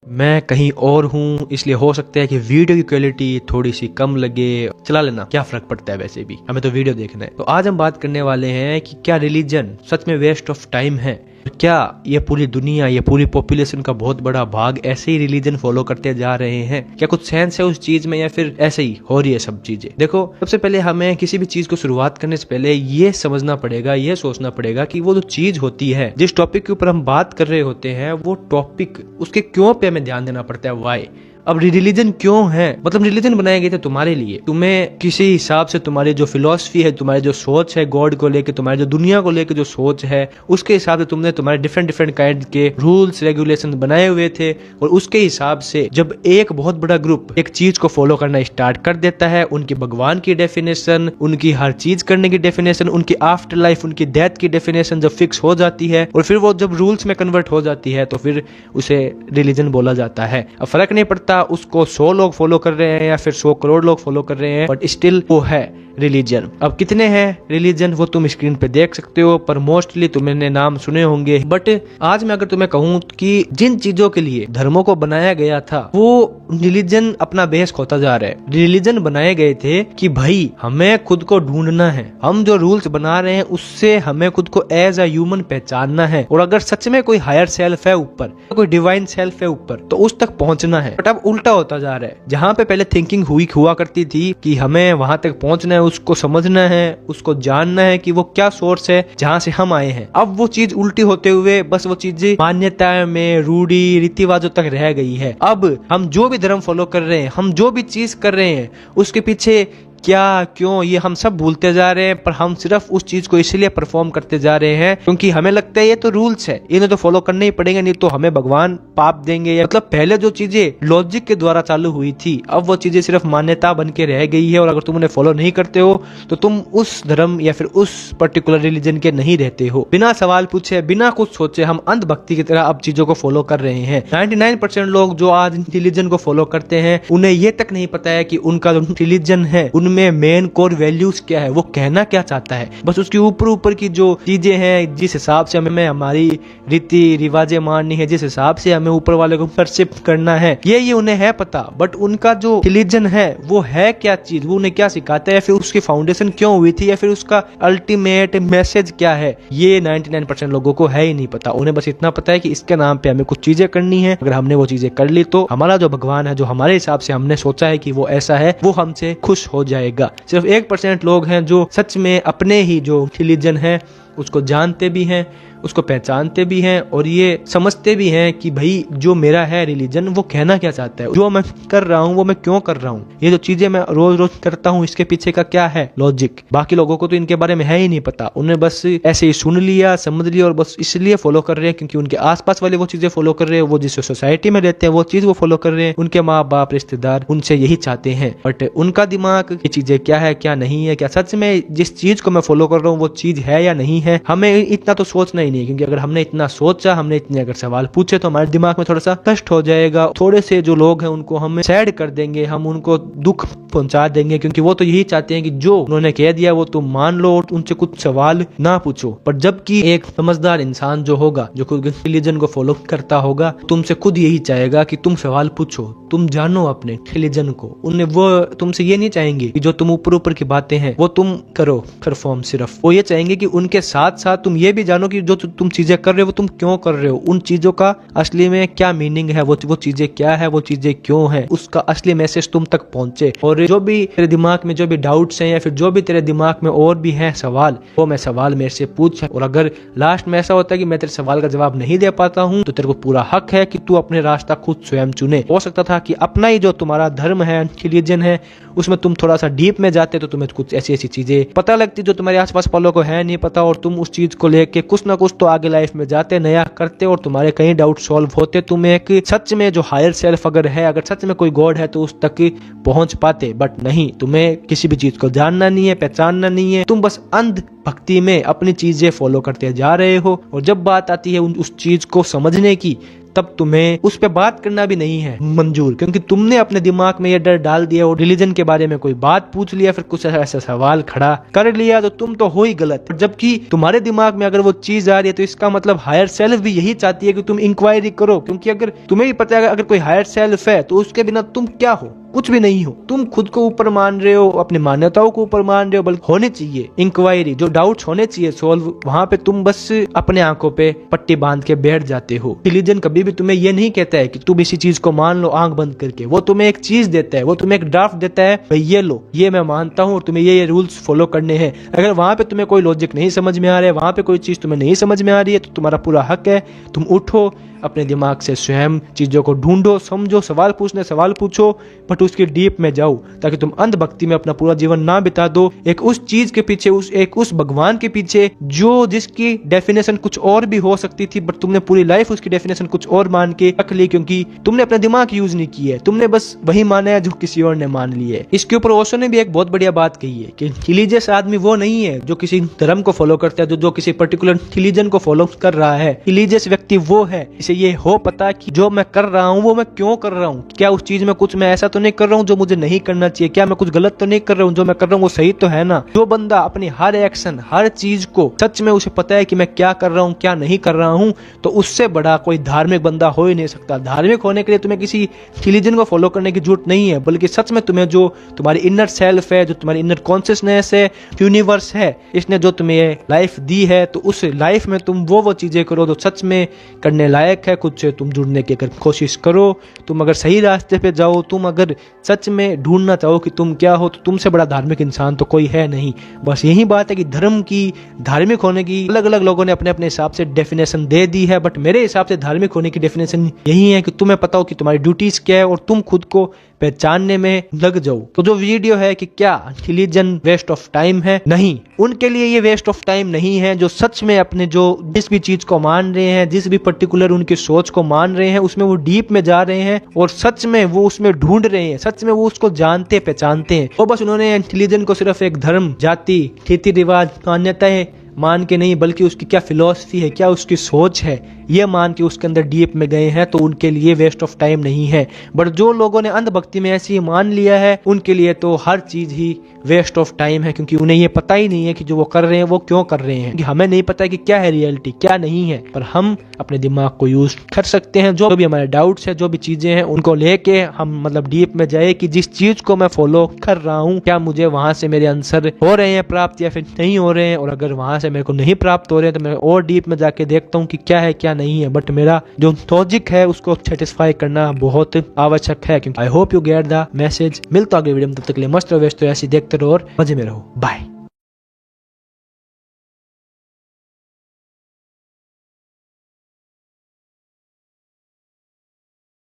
मैं कहीं और हूँ, इसलिए हो सकता है कि वीडियो की क्वालिटी थोड़ी सी कम लगे। चला लेना, क्या फर्क पड़ता है, वैसे भी हमें तो वीडियो देखना है। तो आज हम बात करने वाले हैं कि क्या रिलीजन सच में वेस्ट ऑफ टाइम है। क्या ये पूरी दुनिया, ये पूरी पॉपुलेशन का बहुत बड़ा भाग ऐसे ही रिलीजन फॉलो करते जा रहे हैं? क्या कुछ सेंस है उस चीज में, या फिर ऐसे ही हो रही है सब चीजें? देखो, सबसे पहले हमें किसी भी चीज को शुरुआत करने से पहले ये समझना पड़ेगा, ये सोचना पड़ेगा कि वो जो चीज होती है, जिस टॉपिक के ऊपर हम बात कर रहे होते हैं, वो टॉपिक उसके क्यों पे हमें ध्यान देना पड़ता है, वाई। अब रिलीजन क्यों है? मतलब रिलीजन बनाए गए थे तुम्हारे लिए, तुम्हें किसी हिसाब से तुम्हारी जो फिलॉसफी है, तुम्हारी जो सोच है गॉड को लेके, तुम्हारी जो दुनिया को लेके जो सोच है, उसके हिसाब से तुमने तुम्हारे डिफरेंट डिफरेंट काइंड के रूल्स रेगुलेशन बनाए हुए थे। और उसके हिसाब से जब एक बहुत बड़ा ग्रुप एक चीज को फॉलो करना स्टार्ट कर देता है, उनकी भगवान की डेफिनेशन, उनकी हर चीज करने की डेफिनेशन, उनकी आफ्टर लाइफ, उनकी डेथ की डेफिनेशन जब फिक्स हो जाती है और फिर वो जब रूल्स में कन्वर्ट हो जाती है, तो फिर उसे रिलीजन बोला जाता है। अब फर्क नहीं पड़ता उसको 100 लोग फॉलो कर रहे हैं या फिर 100 करोड़ लोग फॉलो कर रहे हैं, बट स्टिल वो है रिलीजन। अब कितने हैं रिलीजन वो तुम स्क्रीन पे देख सकते हो, पर मोस्टली तुमने नाम सुने होंगे। बट आज मैं अगर तुम्हें कहूँ कि जिन चीजों के लिए धर्मों को बनाया गया था, वो रिलीजन अपना बेस खोता जा रहा है। रिलीजन बनाए गए थे कि भाई हमें खुद को ढूंढना है, हम जो रूल्स बना रहे हैं उससे हमें खुद को एज अ ह्यूमन पहचानना है, और अगर सच में कोई हायर सेल्फ है ऊपर, कोई डिवाइन सेल्फ है ऊपर, तो उस तक पहुंचना है। बट अब उल्टा होता जा रहा है, जहाँ पे पहले थिंकिंग हुआ करती थी कि हमें वहां तक पहुंचना है, उसको समझना है, उसको जानना है कि वो क्या सोर्स है जहां से हम आए हैं। अब वो चीज उल्टी होते हुए बस वो चीजें मान्यताएं में, रूढ़ी रीतिवाजों तक रह गई है। अब हम जो भी धर्म फॉलो कर रहे हैं, हम जो भी चीज कर रहे हैं, उसके पीछे क्या क्यों ये हम सब भूलते जा रहे हैं। पर हम सिर्फ उस चीज को इसलिए परफॉर्म करते जा रहे हैं क्योंकि हमें लगता है ये तो रूल्स है, इन्हें तो फॉलो करने ही पड़ेंगे, नहीं तो हमें भगवान पाप देंगे। मतलब पहले जो चीजें लॉजिक के द्वारा चालू हुई थी, अब वो चीजें सिर्फ मान्यता बन के रह गई है, और अगर तुम उन्हें फॉलो नहीं करते हो तो तुम उस धर्म या फिर उस पर्टिकुलर रिलीजन के नहीं रहते हो। बिना सवाल पूछे, बिना कुछ सोचे हम अंधभक्ति की तरह अब चीजों को फॉलो कर रहे हैं। 99% लोग जो आज रिलीजन को फॉलो करते हैं, उन्हें ये तक नहीं पता है कि उनका जो रिलीजन है उनमें मेन कोर वैल्यूज क्या है, वो कहना क्या चाहता है। बस उसके ऊपर ऊपर की जो चीजें हैं, जिस हिसाब से हमें हमारी रीति रिवाजें माननी है, जिस हिसाब से हमें ऊपर वाले को परसिप्ट करना है, ये उन्हें है पता। बट उनका जो रिलीजन है वो है क्या चीज, वो उन्हें क्या सिखाता है, फिर उसकी फाउंडेशन क्यों हुई थी, या फिर उसका अल्टीमेट मैसेज क्या है, ये 99% लोगों को है ही नहीं पता। उन्हें बस इतना पता है कि इसके नाम पे हमें कुछ चीजें करनी है, अगर हमने वो चीजें कर ली तो हमारा जो भगवान है, जो हमारे हिसाब से हमने सोचा है कि वो ऐसा है, वो हमसे खुश हो जाएगा। सिर्फ 1% लोग हैं जो सच में अपने ही जो रिलीजन है उसको जानते भी हैं, उसको पहचानते भी हैं, और ये समझते भी हैं कि भाई जो मेरा है रिलीजन वो कहना क्या चाहता है, जो मैं कर रहा हूँ वो मैं क्यों कर रहा हूँ, ये जो चीजें मैं रोज रोज करता हूँ इसके पीछे का क्या है लॉजिक। बाकी लोगों को तो इनके बारे में है ही नहीं पता, उन्हें बस ऐसे ही सुन लिया, समझ लिया, और बस इसलिए फॉलो कर रहे हैं क्योंकि उनके आसपास वाले वो चीजें फॉलो कर रहे हैं, वो जिस सोसाइटी में रहते हैं वो चीज वो फॉलो कर रहे हैं, उनके माँ बाप रिश्तेदार उनसे यही चाहते हैं। बट उनका दिमाग ये चीजें क्या है क्या नहीं है, क्या सच में जिस चीज को मैं फॉलो कर रहा हूँ वो चीज है या नहीं है, हमें इतना तो सोचना ही नहीं। क्योंकि अगर हमने इतना सोचा, हमने इतने अगर सवाल पूछे, तो हमारे दिमाग में थोड़ा सा कष्ट हो जाएगा। थोड़े से जो लोग हैं उनको हम सैड कर देंगे, हम उनको दुख पहुंचा देंगे, क्योंकि वो तो यही चाहते हैं कि जो उन्होंने कह दिया वो तुम मान लो और उनसे कुछ सवाल ना पूछो। पर जबकि एक समझदार इंसान जो होगा, जो खुद रिलीजन को फॉलो करता होगा, तुमसे खुद यही चाहेगा कि तुम सवाल पूछो, तुम जानो अपने रिलीजन को। उन्हें वो तुमसे ये नहीं चाहेंगे कि जो तुम ऊपर ऊपर की बातें हैं वो तुम करो परफॉर्म, सिर्फ वो ये चाहेंगे कि उनके साथ साथ तुम ये भी जानो कि जो तुम चीजें कर रहे हो वो तुम क्यों कर रहे हो, उन चीजों का असली में क्या मीनिंग है, वो चीजें क्या है, वो चीजें क्यों है, उसका असली मैसेज तुम तक पहुंचे। और जो भी तेरे दिमाग में जो भी डाउट्स हैं, या फिर जो भी तेरे दिमाग में और भी है सवाल, वो मैं सवाल मेरे से पूछ। और अगर लास्ट में ऐसा होता है कि मैं तेरे सवाल का जवाब नहीं दे पाता हूँ, तो तेरे को पूरा हक है कि तू अपने रास्ता खुद स्वयं चुने। हो सकता था कि अपना ही जो तुम्हारा धर्म है, रिलीजन है, उसमें तुम थोड़ा सा डीप में जाते तो तुम्हें कुछ ऐसी ऐसी चीजें पता लगती जो तुम्हारे आसपास वालों को है नहीं पता, और तुम उस चीज को लेके कुछ ना कुछ तो आगे लाइफ में जाते, नया करते, और तुम्हारे कई डाउट सॉल्व होते। तुम एक सच में जो हायर सेल्फ अगर है, अगर सच में कोई गॉड है, तो उस तक पहुंच पाते। बट नहीं, तुम्हें किसी भी चीज को जानना नहीं है, पहचानना नहीं है, तुम बस अंध भक्ति में अपनी चीजें फॉलो करते जा रहे हो। और जब बात आती है उस चीज को समझने की, तब तुम्हें उस पर बात करना भी नहीं है मंजूर, क्योंकि तुमने अपने दिमाग में ये डर डाल दिया और रिलीजन के बारे में कोई बात पूछ लिया, फिर कुछ ऐसा सवाल खड़ा कर लिया, तो तुम तो हो ही गलत। जबकि तुम्हारे दिमाग में अगर वो चीज आ रही है तो इसका मतलब हायर सेल्फ भी यही चाहती है कि तुम इंक्वायरी करो, क्योंकि अगर तुम्हें भी पता है अगर कोई हायर सेल्फ है तो उसके बिना तुम क्या हो, कुछ भी नहीं हो। तुम खुद को ऊपर मान रहे हो, अपनी मान्यताओं को ऊपर मान रहे हो, बल्कि होने चाहिए इंक्वायरी, जो डाउट्स होने चाहिए सोल्व, वहां पे तुम बस अपने आंखों पे पट्टी बांध के बैठ जाते हो। रिलीजन कभी भी तुम्हें ये नहीं कहता है कि तुम इसी चीज को मान लो आंख बंद करके, वो तुम्हें एक चीज देता है, वो तुम्हें एक ड्राफ्ट देता है, भाई ये लो, ये मैं मानता हूँ और तुम्हें ये रूल्स फॉलो करने हैं। अगर वहां पे तुम्हें कोई लॉजिक नहीं समझ में आ रहा है, वहां पे कोई चीज तुम्हें नहीं समझ में आ रही है, तो तुम्हारा पूरा हक है, तुम उठो, अपने दिमाग से स्वयं चीजों को ढूंढो, समझो, सवाल पूछने सवाल पूछो, बट उसकी डीप में जाओ, ताकि तुम अंधभक्ति में अपना पूरा जीवन ना बिता दो एक उस चीज के पीछे, उस भगवान के पीछे जो जिसकी डेफिनेशन कुछ और भी हो सकती थी, बट तुमने पूरी लाइफ उसकी डेफिनेशन कुछ और मान के रख ली, क्योंकि तुमने अपना दिमाग यूज नहीं किया है, तुमने बस वही माना है जो किसी और ने मान लिया है। इसके ऊपर ओशो ने भी एक बहुत बढ़िया बात कही है कि रिलीजियस आदमी वो नहीं है जो किसी धर्म को फॉलो करता है, जो किसी पर्टिकुलर रिलीजन को फॉलो कर रहा है। रिलीजियस व्यक्ति वो है इसे ये हो पता कि जो मैं कर रहा हूँ वो मैं क्यों कर रहा हूँ, क्या उस चीज में कुछ मैं ऐसा तो नहीं कर रहा हूँ जो मुझे नहीं करना चाहिए, क्या मैं कुछ गलत तो नहीं कर रहा हूँ, जो मैं कर रहा हूँ वो सही तो है ना। जो बंदा अपनी हर एक्शन, हर चीज को सच में उसे पता है कि मैं क्या कर रहा हूँ क्या नहीं कर रहा हूँ, तो उससे बड़ा कोई धार्मिक बंदा हो ही नहीं सकता। धार्मिक होने के लिए तुम्हें किसी रिलीजन को फॉलो करने की जरूरत नहीं है, बल्कि सच में तुम्हें जो तुम्हारी इनर सेल्फ है, जो तुम्हारी इनर कॉन्शियसनेस है, यूनिवर्स है, इसने जो तुम्हें लाइफ दी है, तो उस लाइफ में तुम वो चीजें करो जो सच में करने लायक है। कुछ तुम जुड़ने की अगर कोशिश करो, तुम अगर सही रास्ते पे जाओ, तुम अगर सच में ढूंढना चाहो कि तुम क्या हो, तो तुमसे बड़ा धार्मिक इंसान तो कोई है नहीं। बस यही बात है कि धर्म की, धार्मिक होने की अलग अलग लोगों ने अपने अपने हिसाब से डेफिनेशन दे दी है, बट मेरे हिसाब से धार्मिक होने की डेफिनेशन यही है कि तुम्हें पता हो कि तुम्हारी ड्यूटीज क्या है और तुम खुद को पहचानने में लग जाओ। तो जो वीडियो है कि क्या रिलीजन वेस्ट ऑफ टाइम है, नहीं, उनके लिए ये वेस्ट ऑफ टाइम नहीं है जो सच में अपने जो जिस भी चीज को मान रहे हैं, जिस भी पर्टिकुलर उनकी सोच को मान रहे हैं, उसमें वो डीप में जा रहे हैं और सच में वो उसमें ढूंढ रहे हैं, सच में वो उसको जानते पहचानते हैं। वो बस उन्होंने रिलीजन को सिर्फ एक धर्म, जाति, रीति रिवाज, मान्यताएं मान के नहीं, बल्कि उसकी क्या फिलॉसफी है, क्या उसकी सोच है, ये मान के उसके अंदर डीप में गए हैं, तो उनके लिए वेस्ट ऑफ टाइम नहीं है। बट जो लोगों ने अंधभक्ति में ऐसे ही मान लिया है, उनके लिए तो हर चीज ही वेस्ट ऑफ टाइम है, क्योंकि उन्हें ये पता ही नहीं है कि जो वो कर रहे हैं वो क्यों कर रहे हैं। हमें नहीं पता कि क्या है रियलिटी, क्या नहीं है, पर हम अपने दिमाग को यूज कर सकते हैं। जो भी हमारे डाउट्स है, जो भी चीजें हैं, उनको लेके हम मतलब डीप में जाए कि जिस चीज को मैं फॉलो कर रहा हूँ, क्या मुझे वहां से मेरे आंसर हो रहे हैं प्राप्त या फिर नहीं हो रहे हैं, और अगर वहां से मेरे को नहीं प्राप्त हो रहे हैं तो मैं और डीप में जाके देखता हूँ कि क्या है क्या नहीं है। बट मेरा जो लॉजिक है उसको सेटिस्फाई करना बहुत आवश्यक है, क्योंकि I hope you get the message. मिलता हूं अगले वीडियो में, तब तक के लिए मस्त रहो, व्यस्त रहो, ऐसे देखते रहो और मजे में रहो। बाय।